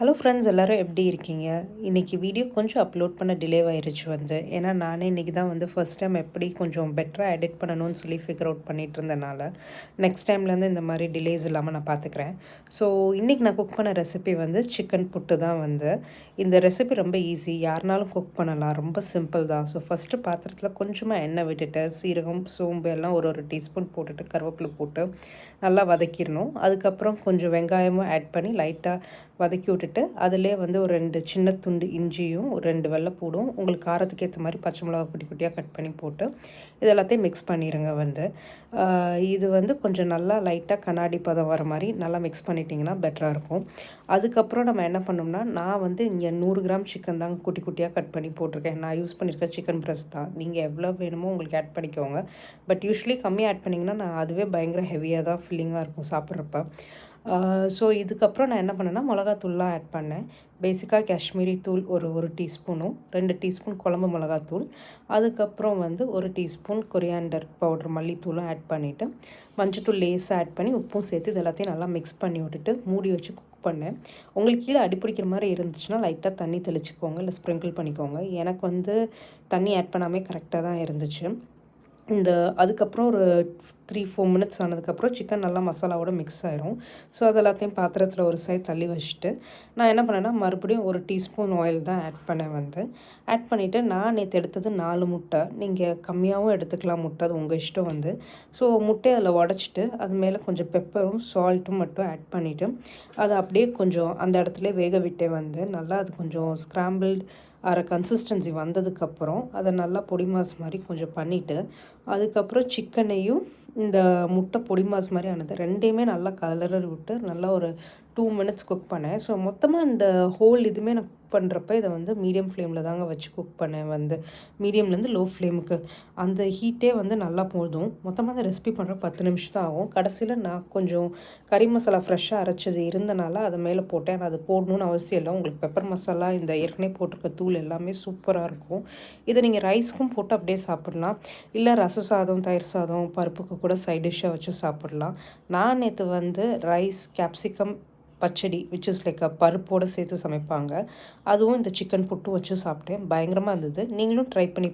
Hello friends, எல்லோரும் எப்படி இருக்கீங்க? இன்றைக்கி வீடியோ கொஞ்சம் அப்லோட் பண்ண டிலே ஆயிருச்சு ஏன்னா நானே இன்றைக்கி தான் ஃபர்ஸ்ட் டைம் எப்படி கொஞ்சம் பெட்டராக எடிட் பண்ணணும்னு சொல்லி ஃபிகர் அவுட் பண்ணிகிட்டு இருந்தனால நெக்ஸ்ட் டைம்லேருந்து இந்த மாதிரி டிலேஸ் இல்லாமல் நான் பார்த்துக்கிறேன். ஸோ இன்றைக்கி நான் குக் பண்ண ரெசிபி சிக்கன் புட்டு தான் இந்த ரெசிபி ரொம்ப ஈஸி, யாருனாலும் குக் பண்ணலாம், ரொம்ப சிம்பிள் தான். ஸோ ஃபஸ்ட்டு பாத்திரத்தில் கொஞ்சமாக எண்ணெய் விட்டுட்டு சீரகம் சோம்பு எல்லாம் ஒரு டீஸ்பூன் போட்டுட்டு கருவேப்பிலை போட்டு நல்லா வதக்கிடணும். அதுக்கப்புறம் கொஞ்சம் வெங்காயமும் ஆட் பண்ணி லைட்டாக வதக்கி விட்டுட்டு அதிலே ஒரு 2 சின்ன துண்டு இஞ்சியும் ஒரு 2 வெள்ளைப்பூடும் உங்களுக்கு காரத்துக்கு ஏற்ற மாதிரி பச்சை மிளகா குட்டி குட்டியாக கட் பண்ணி போட்டு இது எல்லாத்தையும் மிக்ஸ் பண்ணிடுங்க. இது கொஞ்சம் நல்லா லைட்டாக கண்ணாடி பதம் வர மாதிரி நல்லா மிக்ஸ் பண்ணிட்டிங்கன்னா பெட்டராக இருக்கும். அதுக்கப்புறம் நம்ம என்ன பண்ணோம்னா, நான் இங்கே 100 கிராம் சிக்கன் தாங்க குட்டி குட்டியாக கட் பண்ணி போட்டிருக்கேன். நான் யூஸ் பண்ணியிருக்க சிக்கன் பிரஸ்ட் தான். நீங்கள் எவ்வளோ வேணுமோ உங்களுக்கு ஆட் பண்ணிக்கோங்க. பட் யூஸ்வலி கம்மியாக ஆட் பண்ணிங்கன்னா நான் அதுவே பயங்கர ஹெவியாக தான் ஃபில்லிங்காக இருக்கும் சாப்பிட்றப்ப. ஸோ இதுக்கப்புறம் நான் என்ன பண்ணேன்னா மிளகாத்தூள்லாம் ஆட் பண்ணேன். பேசிக்காக காஷ்மீரி தூள் ஒரு டீஸ்பூனும் 2 டீஸ்பூன் குழம்பு மிளகாத்தூள், அதுக்கப்புறம் 1 டீஸ்பூன் கொரியாண்டர் பவுடர் மல்லித்தூளும் ஆட் பண்ணிவிட்டு மஞ்சத்தூள் லேஸாக ஆட் பண்ணி உப்பும் சேர்த்து இது எல்லாத்தையும் நல்லா மிக்ஸ் பண்ணி விட்டுட்டு மூடி வச்சு குக் பண்ணேன். உங்களுக்கு கீழே அடிப்பிடிக்கிற மாதிரி இருந்துச்சுன்னா லைட்டாக தண்ணி தெளிச்சுக்கோங்க, இல்லை ஸ்ப்ரிங்கிள் பண்ணிக்கோங்க. எனக்கு தண்ணி ஆட் பண்ணாமல் கரெக்டாக தான் இருந்துச்சு. அதுக்கப்புறம் ஒரு 3-4 மினிட்ஸ் ஆனதுக்கப்புறம் சிக்கன் நல்லா மசாலாவோட மிக்ஸ் ஆயிரும். ஸோ அது எல்லாத்தையும் பாத்திரத்தில் ஒரு சைடு தள்ளி வச்சுட்டு நான் என்ன பண்ணேன்னா மறுபடியும் 1 டீஸ்பூன் ஆயில் தான் ஆட் பண்ணேன். ஆட் பண்ணிவிட்டு நான் நேற்று எடுத்தது 4 முட்டை, நீங்கள் கம்மியாகவும் எடுத்துக்கலாம் முட்டை, அது உங்கள் இஷ்டம். ஸோ முட்டையை அதில் உடச்சிட்டு அது மேலே கொஞ்சம் பெப்பரும் சால்ட்டும் மட்டும் ஆட் பண்ணிவிட்டு அதை அப்படியே கொஞ்சம் அந்த இடத்துல வேக விட்டே நல்லா அது கொஞ்சம் ஸ்க்ராம்பிள்ட் கன்சிஸ்டன்சி வந்ததுக்கப்புறம் அதை நல்லா பொடி மாஸ் மாதிரி கொஞ்சம் பண்ணிவிட்டு அதுக்கப்புறம் சிக்கனையும் இந்த முட்டை பொடி மாஸ் மாதிரி ஆனது ரெண்டையுமே நல்லா கலரி விட்டு நல்லா ஒரு 2 மினிட்ஸ் குக் பண்ணேன். ஸோ மொத்தமாக இந்த ஹோல் இதுவுமே நான் குக் பண்ணுறப்ப இதை மீடியம் ஃப்ளேமில் தாங்க வச்சு குக் பண்ணேன். மீடியம்லேருந்து லோ ஃப்ளேமுக்கு அந்த ஹீட்டே நல்லா போதும். மொத்தமாக அந்த ரெசிபி பண்ணுற 10 நிமிஷம் தான் ஆகும். கடைசியில் நான் கொஞ்சம் கறி மசாலா ஃப்ரெஷ்ஷாக அரைச்சது இருந்தனால அதை மேலே போட்டேன். அது போடணுன்னு அவசியம் இல்லை. உங்களுக்கு பெப்பர் மசாலா இந்த ஏற்கனவே போட்டிருக்க தூள் எல்லாமே சூப்பராக இருக்கும். இதை நீங்கள் ரைஸ்க்கும் போட்டு அப்படியே சாப்பிட்லாம், இல்லை ரச சாதம், தயிர் சாதம், பருப்புக்கு கூட சைட் டிஷ்ஷாக வச்சு சாப்பிட்லாம். நான் நேற்று ரைஸ், கேப்சிகம் பச்சடி விச் இஸ் லைக் பருப்போடு சேர்த்து சமைப்பாங்க, அதுவும் இந்த சிக்கன் புட்டு வச்சு சாப்பிட்டேன். பயங்கரமாக இருந்தது. நீங்களும் ட்ரை பண்ணி